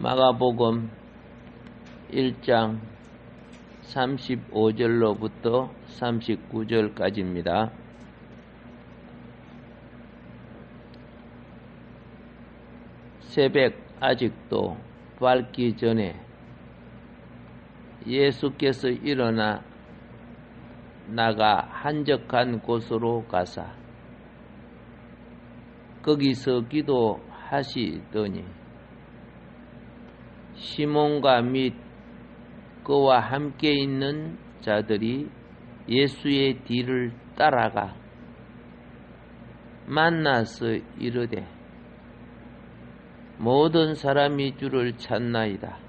마가복음 1장 35절로부터 39절까지입니다. 새벽 아직도 밝기 전에 예수께서 일어나 나가 한적한 곳으로 가사 거기서 기도하시더니 시몬과 및 그와 함께 있는 자들이 예수의 뒤를 따라가 만나서 이르되 모든 사람이 주를 찾나이다.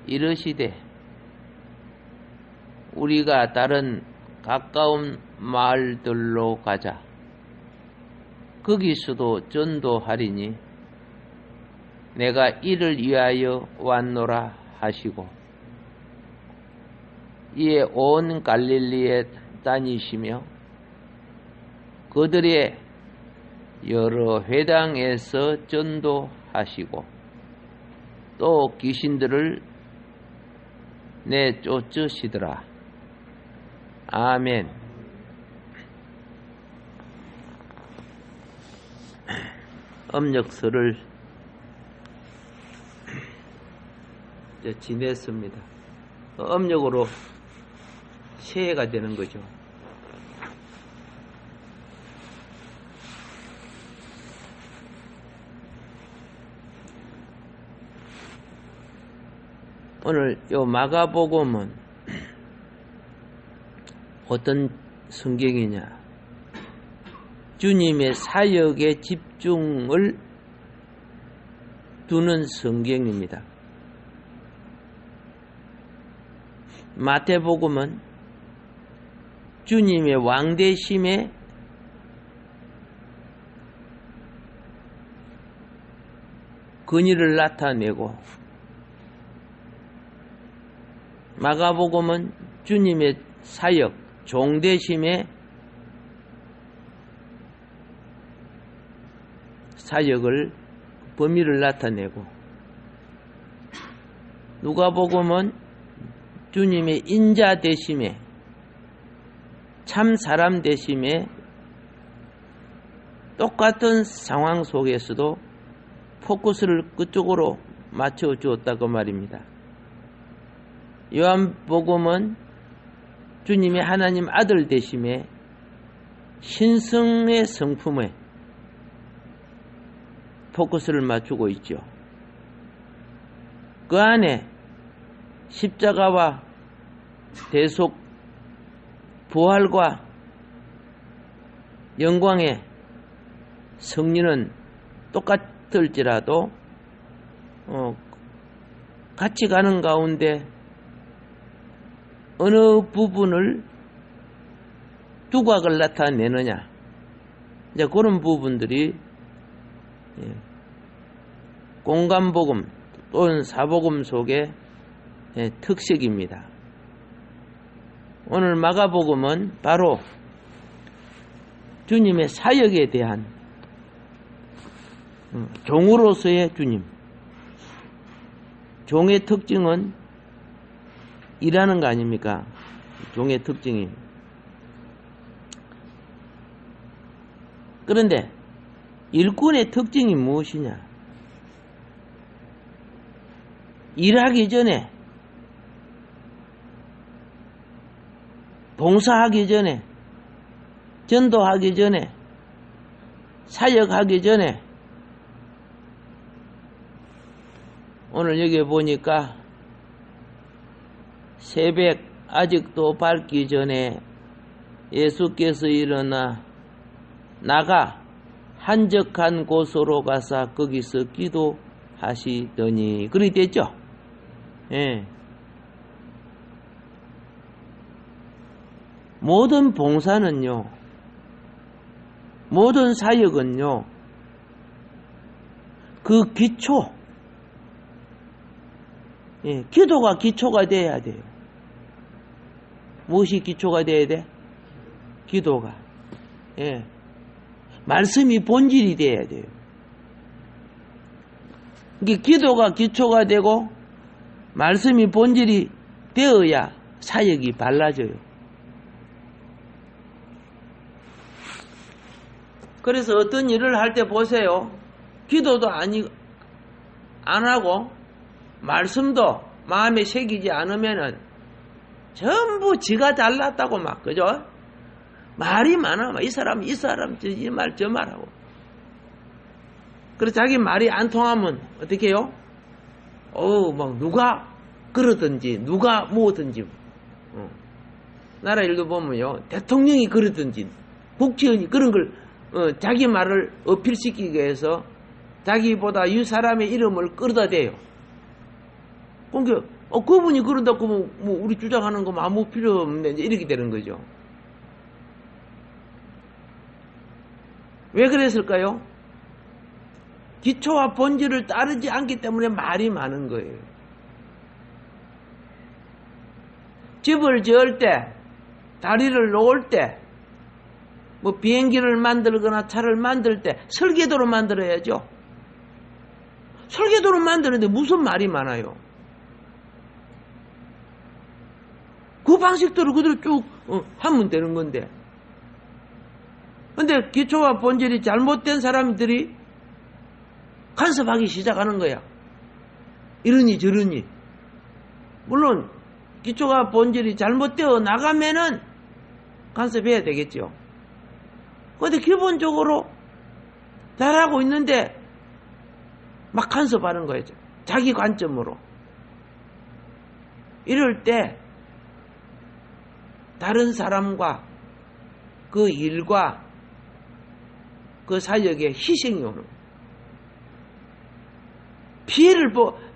이르시되 우리가 다른 가까운 마을들로 가자. 거기서도 전도하리니 내가 이를 위하여 왔노라 하시고 이에 온 갈릴리에 다니시며 그들의 여러 회당에서 전도하시고 또 귀신들을 내쫓으시더라. 아멘. 음력설을 지냈습니다. 음력으로 새해가 되는 거죠. 오늘 요 마가복음은 어떤 성경이냐? 주님의 사역에 집중을 두는 성경입니다. 마태복음은 주님의 왕되심에 근위를 나타내고 마가복음은 주님의 사역, 종되심에 사역을 범위를 나타내고 누가복음은 주님의 인자 되심에 참 사람 되심에 똑같은 상황 속에서도 포커스를 그쪽으로 맞춰 주었다고 말입니다. 요한복음은 주님의 하나님 아들 되심에 신성의 성품에 포커스를 맞추고 있죠. 그 안에 십자가와 대속 부활과 영광의 성리는 똑같을지라도 같이 가는 가운데 어느 부분을 두각을 나타내느냐, 이제 그런 부분들이 공간복음 또는 사복음 속의 특색입니다. 오늘 마가복음은 바로 주님의 사역에 대한 종으로서의 주님, 종의 특징은 일하는 거 아닙니까? 종의 특징이. 그런데 일꾼의 특징이 무엇이냐? 일하기 전에, 봉사하기 전에, 전도하기 전에, 사역하기 전에, 오늘 여기 보니까 새벽 아직도 밝기 전에 예수께서 일어나 나가 한적한 곳으로 가서 거기서 기도하시더니 그렇게 됐죠. 예. 모든 봉사는요, 모든 사역은요, 그 기초, 기도가 기초가 돼야 돼요. 무엇이 기초가 돼야 돼? 기도가. 말씀이 본질이 돼야 돼요. 이게 기도가 기초가 되고 말씀이 본질이 되어야 사역이 발라져요. 그래서 어떤 일을 할 때 보세요. 기도도 안 하고 말씀도 마음에 새기지 않으면은 전부 지가 잘났다고 막, 그죠? 말이 많아. 이 사람, 이 말, 저 말하고. 그래서 자기 말이 안 통하면 어떻게 해요? 막 누가 그러든지, 누가 뭐든지. 나라 일도 보면요. 대통령이 그러든지, 국회의원이 그런 걸, 자기 말을 어필시키기 위해서 자기보다 이 사람의 이름을 끌어다 대요. 그러니까, 그분이 그런다고 뭐 우리 주장하는 거 아무 필요 없네. 이렇게 되는 거죠. 왜 그랬을까요? 기초와 본질을 따르지 않기 때문에 말이 많은 거예요. 집을 지을 때, 다리를 놓을 때, 뭐 비행기를 만들거나 차를 만들 때 설계도로 만들어야죠. 설계도로 만드는데 무슨 말이 많아요? 그 방식대로 그대로 쭉 하면 되는 건데. 근데 기초와 본질이 잘못된 사람들이 간섭하기 시작하는 거야. 이러니 저러니. 물론 기초가 본질이 잘못되어 나가면은 간섭해야 되겠죠. 근데 기본적으로 잘하고 있는데 막 간섭하는 거예요. 자기 관점으로. 이럴 때 다른 사람과 그 일과 그 사역에 희생이 오는 거예요.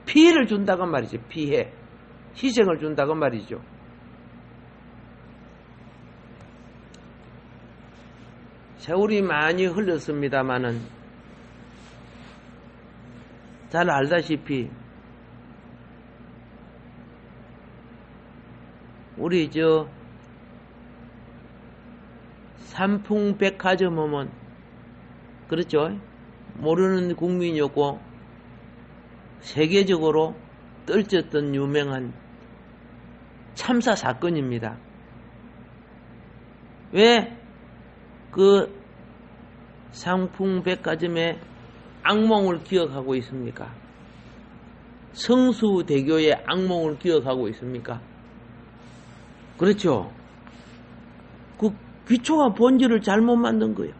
피해를 준다고 말이죠. 피해. 희생을 준다고 말이죠. 세월이 많이 흘렀습니다마는 잘 알다시피 우리 삼풍백화점 오면 그렇죠? 모르는 국민이 없고 세계적으로 떨쳤던 유명한 참사 사건입니다. 왜 그 삼풍백화점의 악몽을 기억하고 있습니까? 성수대교의 악몽을 기억하고 있습니까? 그렇죠. 그 기초와 본질을 잘못 만든 거예요.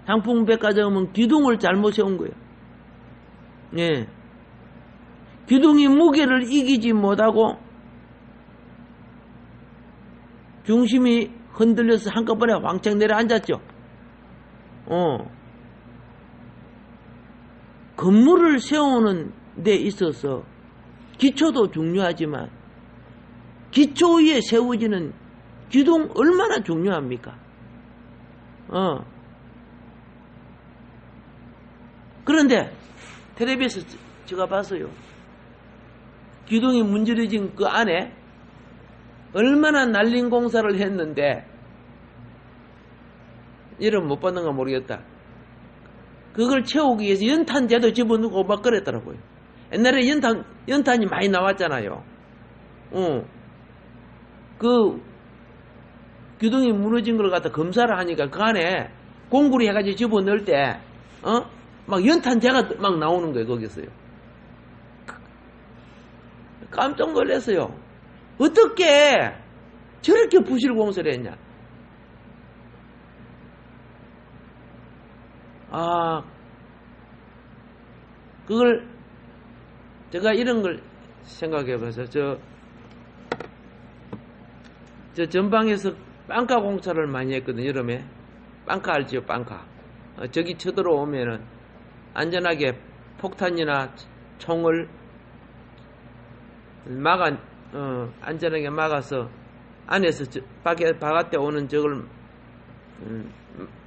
삼풍백화점은 기둥을 잘못 세운 거예요. 예. 기둥이 무게를 이기지 못하고 중심이 흔들려서 한꺼번에 왕창 내려앉았죠. 건물을 세우는 데 있어서 기초도 중요하지만 기초 위에 세워지는 기둥 얼마나 중요합니까? 그런데 텔레비에서 제가 봤어요. 기둥이 문드러진 그 안에 얼마나 날린 공사를 했는데 이름 못 받는가 모르겠다. 그걸 채우기 위해서 연탄재도 집어넣고 막 그랬더라고요. 옛날에 연탄이 많이 나왔잖아요. 그 기둥이 무너진 걸 갖다 검사를 하니까 그 안에 공구리 해가지고 집어넣을 때 막 연탄재가 막 나오는 거예요. 거기서요. 깜짝 놀랐어요. 어떻게 저렇게 부실 공사를 했냐. 그걸 제가 이런 걸 생각해 봐서 저 전방에서 빵카 공사를 많이 했거든요. 여름에 빵카 알지요? 빵카. 저기 쳐들어오면은 안전하게 폭탄이나 총을 안전하게 막아서 안에서 바깥에 오는 적을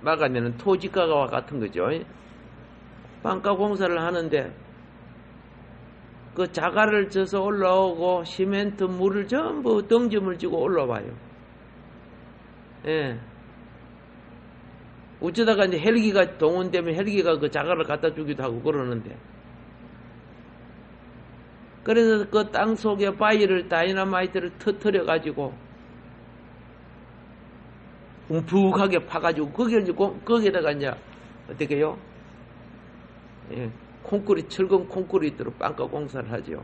막아내는 토지가와 같은 거죠. 빵가 공사를 하는데 그 자갈을 져서 올라오고 시멘트 물을 전부 덩짐을 지고 올라와요. 예. 어쩌다가 이제 헬기가 동원되면 헬기가 그 자갈을 갖다 주기도 하고 그러는데 그래서 그 땅 속에 바위를 다이너마이트를 터뜨려 가지고 뭉푹하게 파가지고 거기에다가 이제 어떻게 해요? 예, 콘크리트, 철근 콘크리트로 빵가 공사를 하죠.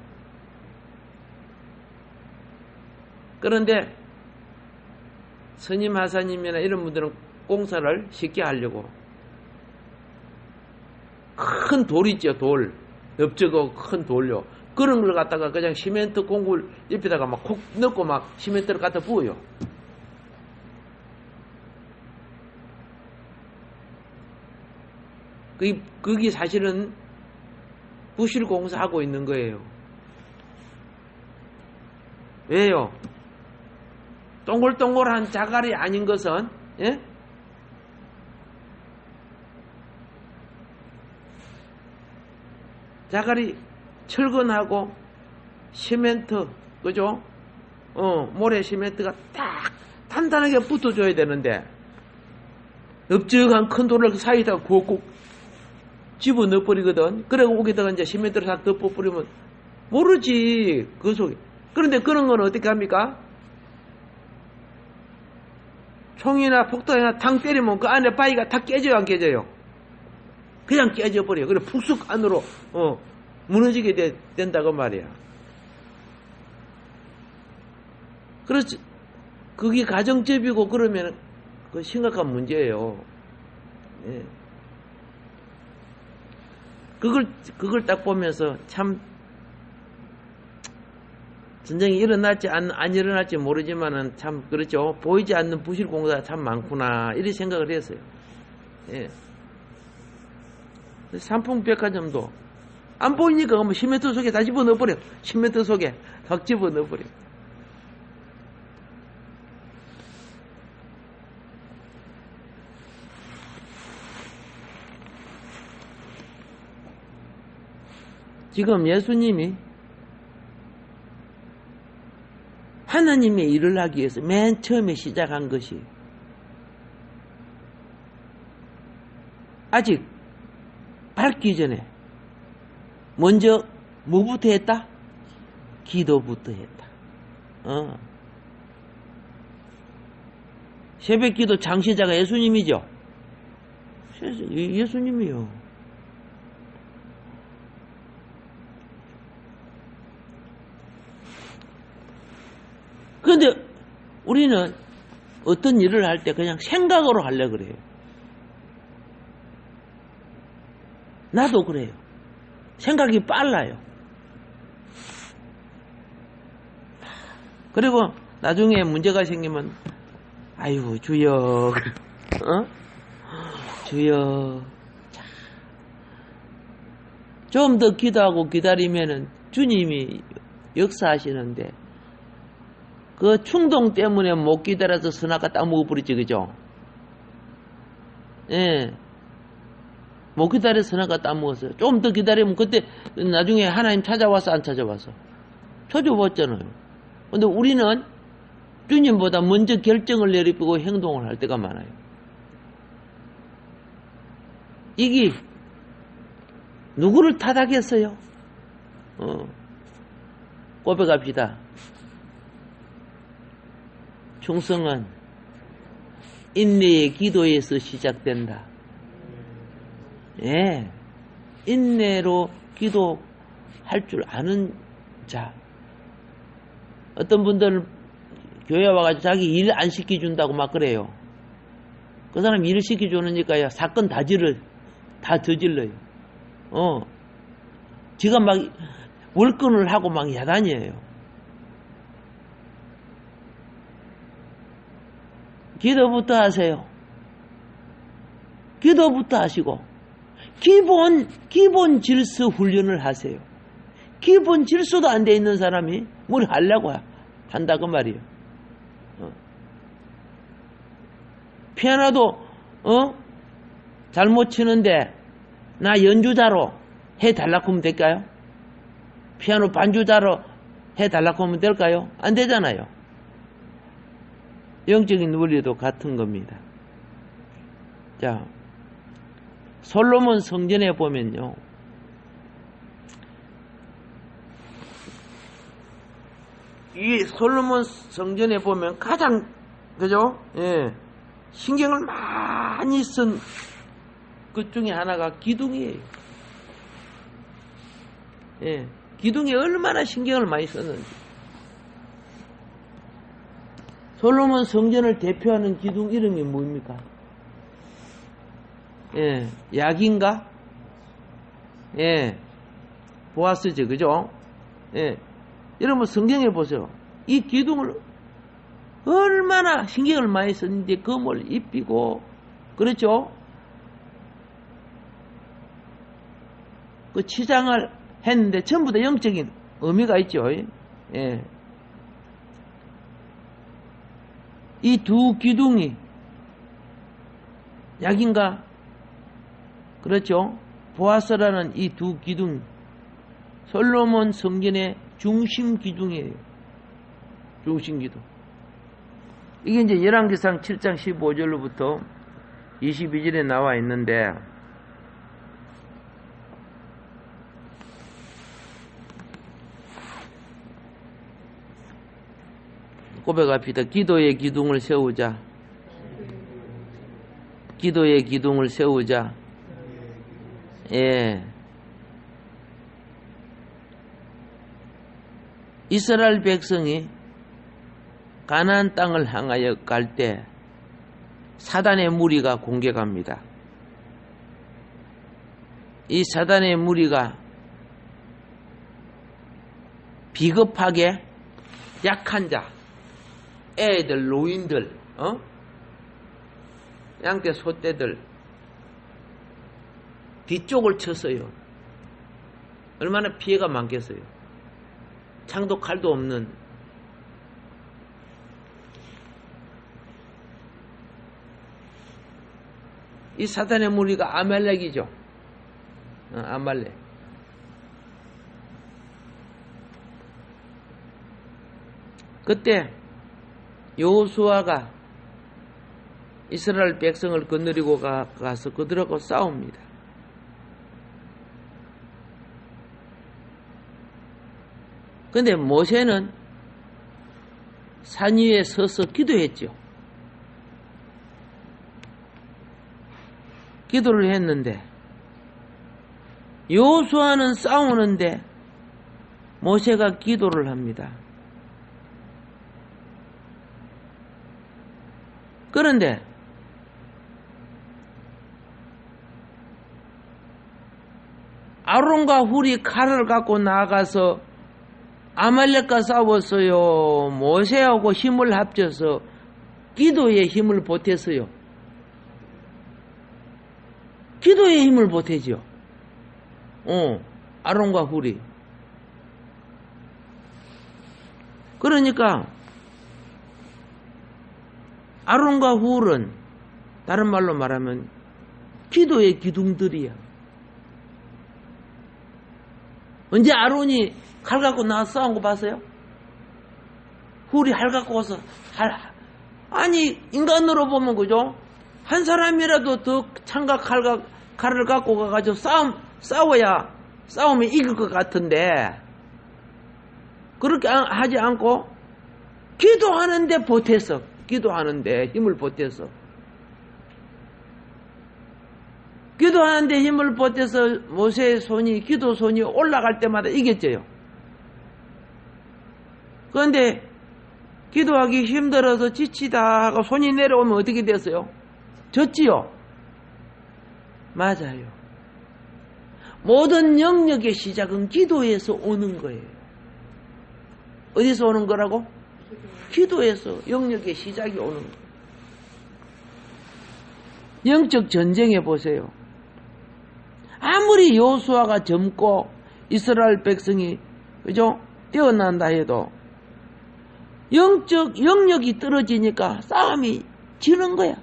그런데 스님 하사님이나 이런 분들은 공사를 쉽게 하려고 큰 돌 있죠, 돌. 넓적하고 큰 돌요. 그런 걸 갖다가 그냥 시멘트 공굴 옆에다가 막 콕 넣고 막 시멘트를 갖다 부어요. 그게 사실은 부실 공사하고 있는 거예요. 왜요? 동글동글한 자갈이 아닌 것은, 예? 자갈이 철근하고 시멘트, 그죠? 모래 시멘트가 딱 단단하게 붙어줘야 되는데, 넓적한 큰 돌을 그 사이에다가 꾹꾹 집어 넣어버리거든. 그리고 거기다가 이제 시멘트를 싹 덮어버리면 모르지, 그 속에. 그런데 그런 건 어떻게 합니까? 총이나 폭탄이나 탕 때리면 그 안에 바위가 다 깨져요, 안 깨져요? 그냥 깨져버려요. 그래, 푹쑥 안으로, 무너지게 된다고 말이야. 그렇지. 그게 가정집이고 그러면 그 심각한 문제예요. 예. 그걸 딱 보면서 참, 전쟁이 일어날지 안 일어날지 모르지만은 참, 그렇죠. 보이지 않는 부실 공사가 참 많구나. 이런 생각을 했어요. 예. 삼풍백화점도 안 보이니까 뭐 시멘트 속에 다 집어넣어버려. 시멘트 속에 다 집어넣어버려. 지금 예수님이 하나님의 일을 하기 위해서 맨 처음에 시작한 것이 아직 밝기 전에 먼저 뭐부터 했다? 기도부터 했다. 새벽 기도 장시자가 예수님이죠. 예수님이요. 그런데 우리는 어떤 일을 할 때 그냥 생각으로 하려고 그래요. 나도 그래요. 생각이 빨라요. 그리고 나중에 문제가 생기면 아이고 주여, 주여, 좀 더 기도하고 기다리면은 주님이 역사하시는데 그 충동 때문에 못 기다려서 선악과 따먹어버리지, 그죠? 예. 못 기다려서 선악과 따먹었어요. 좀 더 기다리면 그때 나중에 하나님 찾아와서 안 찾아와서? 찾아왔잖아요. 근데 우리는 주님보다 먼저 결정을 내리고 행동을 할 때가 많아요. 이게 누구를 탓하겠어요? 고백합시다. 충성은 인내의 기도에서 시작된다. 예, 인내로 기도할 줄 아는 자. 어떤 분들은 교회 와가지고 자기 일 안 시켜준다고 막 그래요. 그 사람 일을 시켜주니까요, 사건 다 저질러요. 지가 막 월권을 하고 막 야단이에요. 기도부터 하세요. 기도부터 하시고 기본 질서 훈련을 하세요. 기본 질서도 안 돼 있는 사람이 뭘 하려고 한다고 말이에요. 피아노도 잘못 치는데 나 연주자로 해달라고 하면 될까요? 피아노 반주자로 해달라고 하면 될까요? 안 되잖아요. 영적인 원리도 같은 겁니다. 자, 솔로몬 성전에 보면요, 이 솔로몬 성전에 보면 가장, 그죠? 예. 신경을 많이 쓴 것 중에 하나가 기둥이에요. 예. 기둥에 얼마나 신경을 많이 썼는지. 솔로몬 성전을 대표하는 기둥 이름이 뭡니까? 예. 약인가? 예. 보아스죠. 그죠? 예. 여러분 성경에 보세요. 이 기둥을 얼마나 신경을 많이 썼는지 금을 입히고, 그렇죠? 그 치장을 했는데 전부 다 영적인 의미가 있죠. 예. 이 두 기둥이 약인가? 그렇죠? 보아스라는 이 두 기둥, 솔로몬 성전의 중심 기둥이에요. 중심 기둥. 이게 이제 열왕기상 7장 15절로부터 22절에 나와 있는데, 고백합시다. 기도의 기둥을 세우자. 기도의 기둥을 세우자. 예. 이스라엘 백성이 가나안 땅을 향하여 갈 때 사단의 무리가 공격합니다. 이 사단의 무리가 비겁하게 약한 자, 애들, 노인들, 양떼, 소떼들 뒤쪽을 쳤어요. 얼마나 피해가 많겠어요. 창도 칼도 없는. 이 사탄의 무리가 아말렉이죠. 아말렉. 그때 여호수아가 이스라엘 백성을 거느리고 가서 그들하고 싸웁니다. 근데 모세는 산 위에 서서 기도했죠. 기도를 했는데 여호수아는 싸우는데 모세가 기도를 합니다. 그런데 아론과 훌이 칼을 갖고 나가서 아말렉과 싸웠어요. 모세하고 힘을 합쳐서 기도에 힘을 보탰어요. 기도에 힘을 보태죠. 아론과 훌이. 그러니까 아론과 훌은 다른 말로 말하면 기도의 기둥들이야. 언제 아론이 칼 갖고 나와서 싸운 거 봤어요? 훌이 칼 갖고 와서 아니 인간으로 보면 그죠? 한 사람이라도 더 창과 칼을 갖고 가가지고 싸우면 이길 것 같은데 그렇게 하지 않고 기도하는데 보태서, 기도하는데 힘을 보태서, 기도하는데 힘을 보태서 모세의 기도 손이 올라갈 때마다 이겼져요. 그런데 기도하기 힘들어서 지치다 하고 손이 내려오면 어떻게 됐어요? 졌지요? 맞아요. 모든 영역의 시작은 기도에서 오는 거예요. 어디서 오는 거라고? 기도에서 영역의 시작이 오는 거예요. 영적 전쟁에 보세요. 아무리 여호수아가 젊고 이스라엘 백성이 그죠? 뛰어난다 해도 영적 영역이 떨어지니까 싸움이 지는 거야.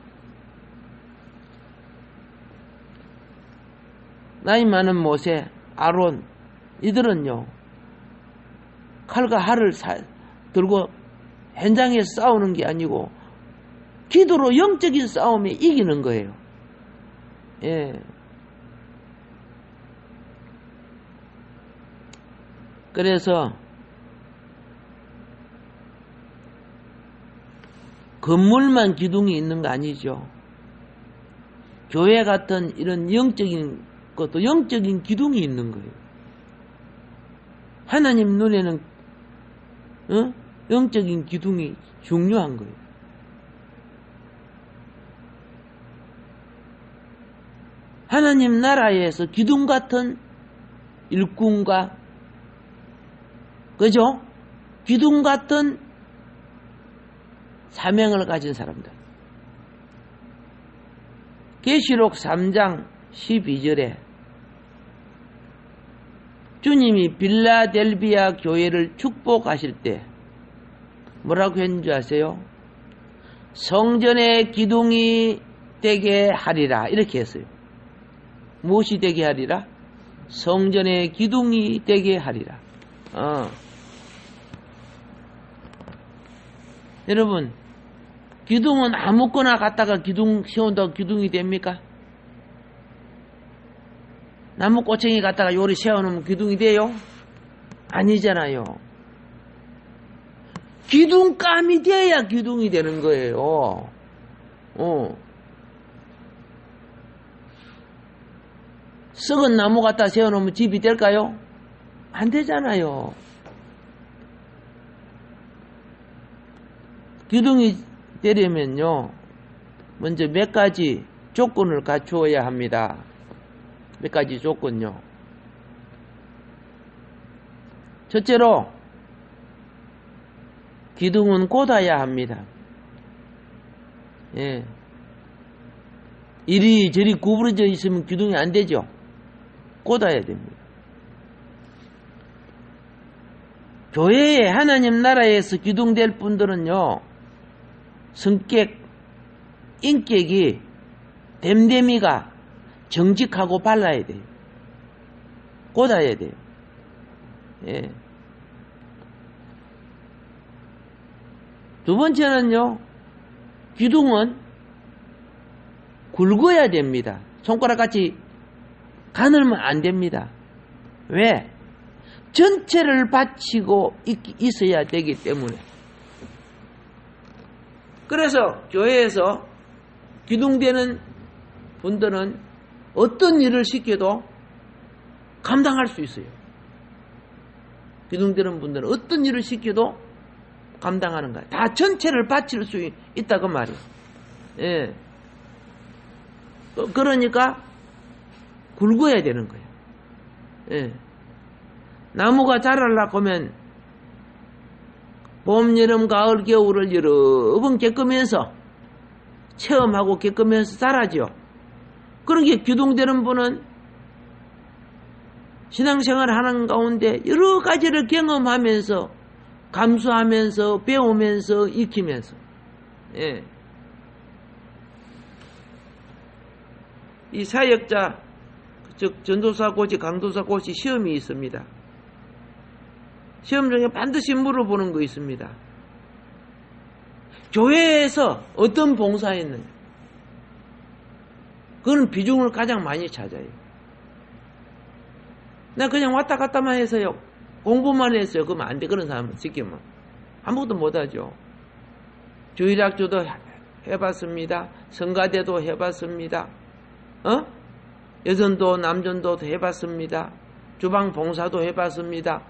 나이 많은 모세, 아론 이들은요 칼과 활을 들고 현장에서 싸우는 게 아니고 기도로 영적인 싸움에 이기는 거예요. 예. 그래서 건물만 기둥이 있는 거 아니죠. 교회 같은 이런 영적인 것도 영적인 기둥이 있는 거예요. 하나님 눈에는 영적인 기둥이 중요한 거예요. 하나님 나라에서 기둥 같은 일꾼과 그죠? 기둥 같은 사명을 가진 사람들. 계시록 3장 12절에 주님이 빌라델비아 교회를 축복하실 때 뭐라고 했는 줄 아세요? 성전의 기둥이 되게 하리라 이렇게 했어요. 무엇이 되게 하리라? 성전의 기둥이 되게 하리라. 여러분, 기둥은 아무거나 갖다가 기둥 세운다고 기둥이 됩니까? 나무 꼬챙이 갖다가 요리 세워놓으면 기둥이 돼요? 아니잖아요. 기둥감이 돼야 기둥이 되는 거예요. 썩은 나무 갖다 세워놓으면 집이 될까요? 안 되잖아요. 기둥이 되려면요, 먼저 몇 가지 조건을 갖추어야 합니다. 몇 가지 조건요. 첫째로, 기둥은 꽂아야 합니다. 예. 이리저리 구부러져 있으면 기둥이 안 되죠. 꽂아야 됩니다. 교회에 하나님 나라에서 기둥될 분들은요, 성격, 인격이 됨됨이가 정직하고 발라야 돼요. 꽂아야 돼요. 예. 두 번째는요, 기둥은 굵어야 됩니다. 손가락같이 가늘면 안 됩니다. 왜? 전체를 받치고 있어야 되기 때문에. 그래서 교회에서 기둥되는 분들은 어떤 일을 시켜도 감당할 수 있어요. 기둥되는 분들은 어떤 일을 시켜도 감당하는 거예요. 다 전체를 바칠 수 있다 그 말이에요. 예. 그러니까 굵어야 되는 거예요. 예. 나무가 자라려고 하면 봄, 여름, 가을, 겨울을 여러 번 겪으면서 체험하고 겪으면서 자라죠. 그러기에 기둥되는 분은 신앙생활을 하는 가운데 여러 가지를 경험하면서 감수하면서 배우면서 익히면서 예. 이 사역자 즉 전도사 고시 강도사 고시 시험이 있습니다. 시험 중에 반드시 물어보는 거 있습니다. 교회에서 어떤 봉사했느냐. 그건 비중을 가장 많이 찾아요. 나 그냥 왔다 갔다만 해서요. 공부만 했어요. 그러면 안 돼. 그런 사람은 시키면 아무것도 못하죠. 주일학교도 해봤습니다. 성가대도 해봤습니다. 여전도 남전도 해봤습니다. 주방 봉사도 해봤습니다.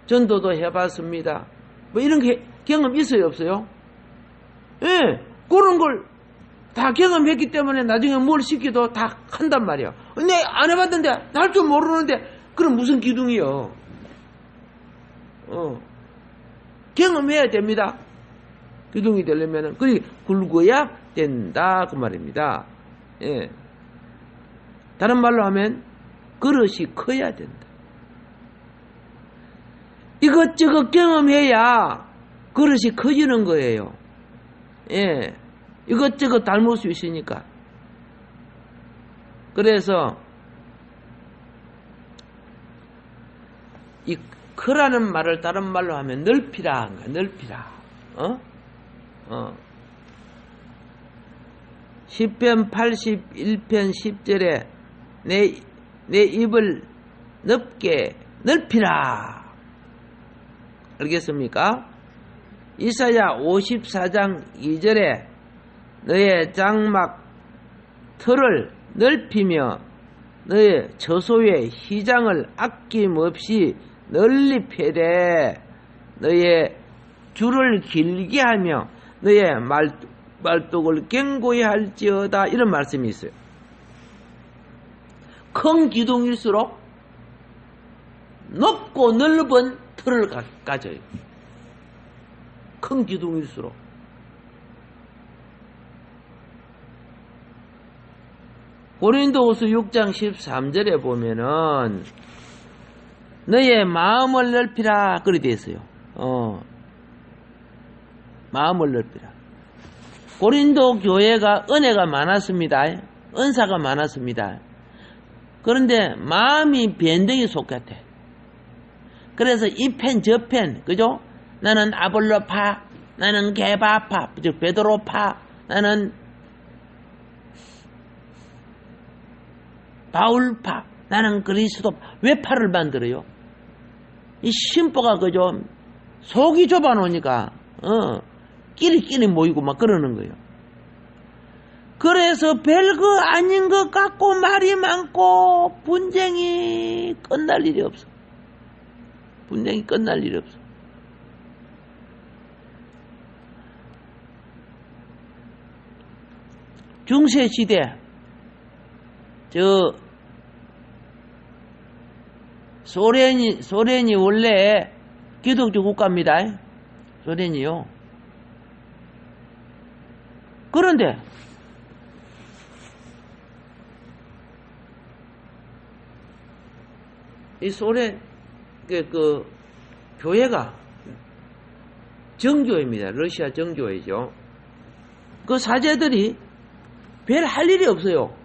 전도도 해봤습니다. 뭐 이런 경험 있어요, 없어요? 예, 그런 걸 다 경험했기 때문에 나중에 뭘 시켜도 다 한단 말이야. 내 안 해봤는데, 할 줄 모르는데, 그럼 무슨 기둥이요? 경험해야 됩니다. 기둥이 되려면은, 그게 굵어야 된다, 그 말입니다. 예. 다른 말로 하면, 그릇이 커야 된다. 이것저것 경험해야 그릇이 커지는 거예요. 예. 이것저것 닮을 수 있으니까. 그래서 이 크라는 말을 다른 말로 하면 넓히라 한 거야. 넓히라. 시편 81편 10절에 내 입을 넓게 넓히라. 알겠습니까? 이사야 54장 2절에 너의 장막 틀을 넓히며 너의 처소의 휘장을 아낌없이 널리 펴되 너의 줄을 길게 하며 너의 말뚝을 견고히 할지어다. 이런 말씀이 있어요. 큰 기둥일수록 높고 넓은 틀을 가져요. 큰 기둥일수록. 고린도후서 6장 13절에 보면은 너의 마음을 넓히라 그리 되어 있어요. 마음을 넓히라. 고린도 교회가 은혜가 많았습니다. 은사가 많았습니다. 그런데 마음이 변덕이 속같아. 그래서 이 편 저 편, 그죠? 나는 아볼로파, 나는 게바파, 즉 베드로파, 나는 바울파, 나는 그리스도. 왜 파를 만들어요? 이 심보가 그죠? 속이 좁아 놓으니까 끼리끼리 모이고 막 그러는 거예요. 그래서 별거 아닌 것 같고 말이 많고 분쟁이 끝날 일이 없어. 분쟁이 끝날 일이 없어. 중세시대 소련이 원래 기독교 국가입니다. 소련이요. 그런데 이 소련 그 교회가 정교회입니다. 러시아 정교회죠. 그 사제들이 별 할 일이 없어요.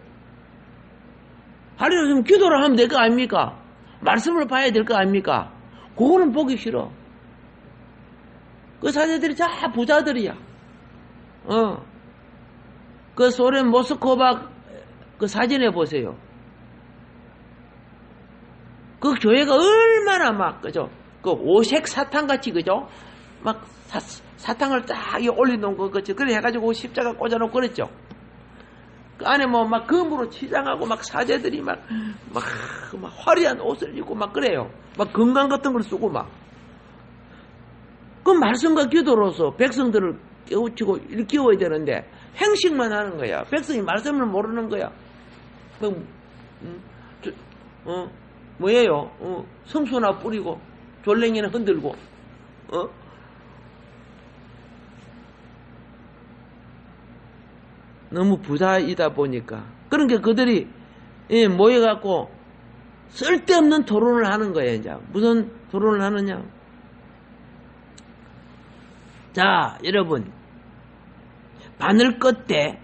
할 일 없으면 기도를 하면 될 거 아닙니까? 말씀을 봐야 될 거 아닙니까? 그거는 보기 싫어. 그 사제들이 다 부자들이야. 그 소련 모스크바 그 사진에 보세요. 그 교회가 얼마나 막, 그죠? 그 오색 사탕 같이, 그죠? 막 사탕을 딱 올려놓은 거, 그죠? 그래 해가지고 십자가 꽂아놓고 그랬죠. 그 안에 뭐 막 금으로 치장하고 막 사제들이 막 화려한 옷을 입고 막 그래요. 막 건강 같은 걸 쓰고 막. 그 말씀과 기도로서 백성들을 깨우치고 일깨워야 되는데 행식만 하는 거야. 백성이 말씀을 모르는 거야. 뭐예요? 성소나 뿌리고 졸랭이나 흔들고 너무 부자이다 보니까 그런 게 그들이 모여갖고 쓸데없는 토론을 하는 거예요. 이제 무슨 토론을 하느냐? 자, 여러분, 바늘 끝에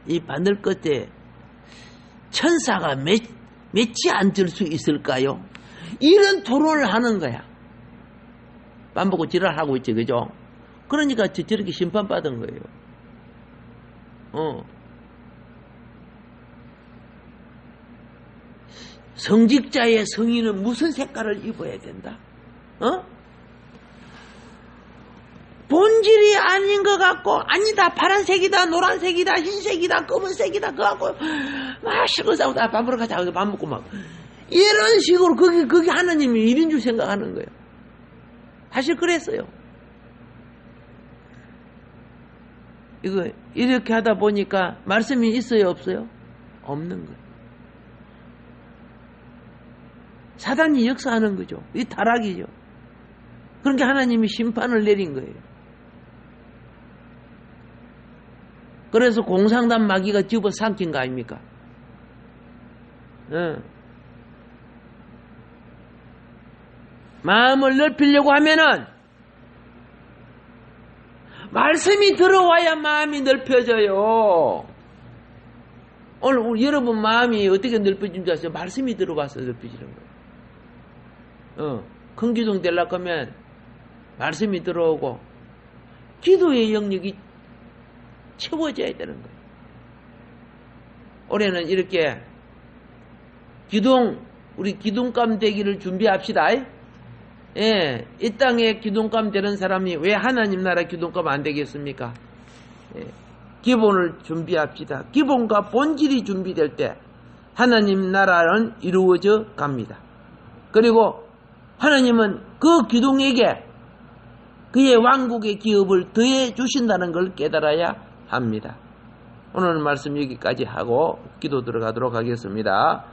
이 바늘 끝에 천사가 몇이 앉을 수 있을까요? 이런 토론을 하는 거야. 맘 보고 지랄하고 있지, 그죠? 그러니까 저렇게 심판받은 거예요. 성직자의 성의는 무슨 색깔을 입어야 된다? 본질이 아닌 것 같고, 아니다, 파란색이다, 노란색이다, 흰색이다, 검은색이다, 그거 갖고, 막 실컷 싸우고, 밥 먹으러 가자, 밥 먹고 막. 이런 식으로, 거기 하나님이 일인 줄 생각하는 거예요. 사실 그랬어요. 이거, 이렇게 하다 보니까, 말씀이 있어요, 없어요? 없는 거예요. 사단이 역사하는 거죠. 이 타락이죠. 그러니까 하나님이 심판을 내린 거예요. 그래서 공상단 마귀가 집어삼킨 거 아닙니까? 마음을 넓히려고 하면은 말씀이 들어와야 마음이 넓혀져요. 오늘 여러분 마음이 어떻게 넓혀진 줄 아세요? 말씀이 들어와서 넓혀지는 거예요. 큰 기둥 되려고 하면 말씀이 들어오고 기도의 영역이 채워져야 되는 거예요. 올해는 이렇게 우리 기둥감 되기를 준비합시다. 예, 이 땅에 기둥감 되는 사람이 왜 하나님 나라 기둥감 안 되겠습니까? 예, 기본을 준비합시다. 기본과 본질이 준비될 때 하나님 나라는 이루어져 갑니다. 그리고 하나님은 그 기둥에게 그의 왕국의 기업을 더해 주신다는 걸 깨달아야 합니다. 오늘 말씀 여기까지 하고 기도 들어가도록 하겠습니다.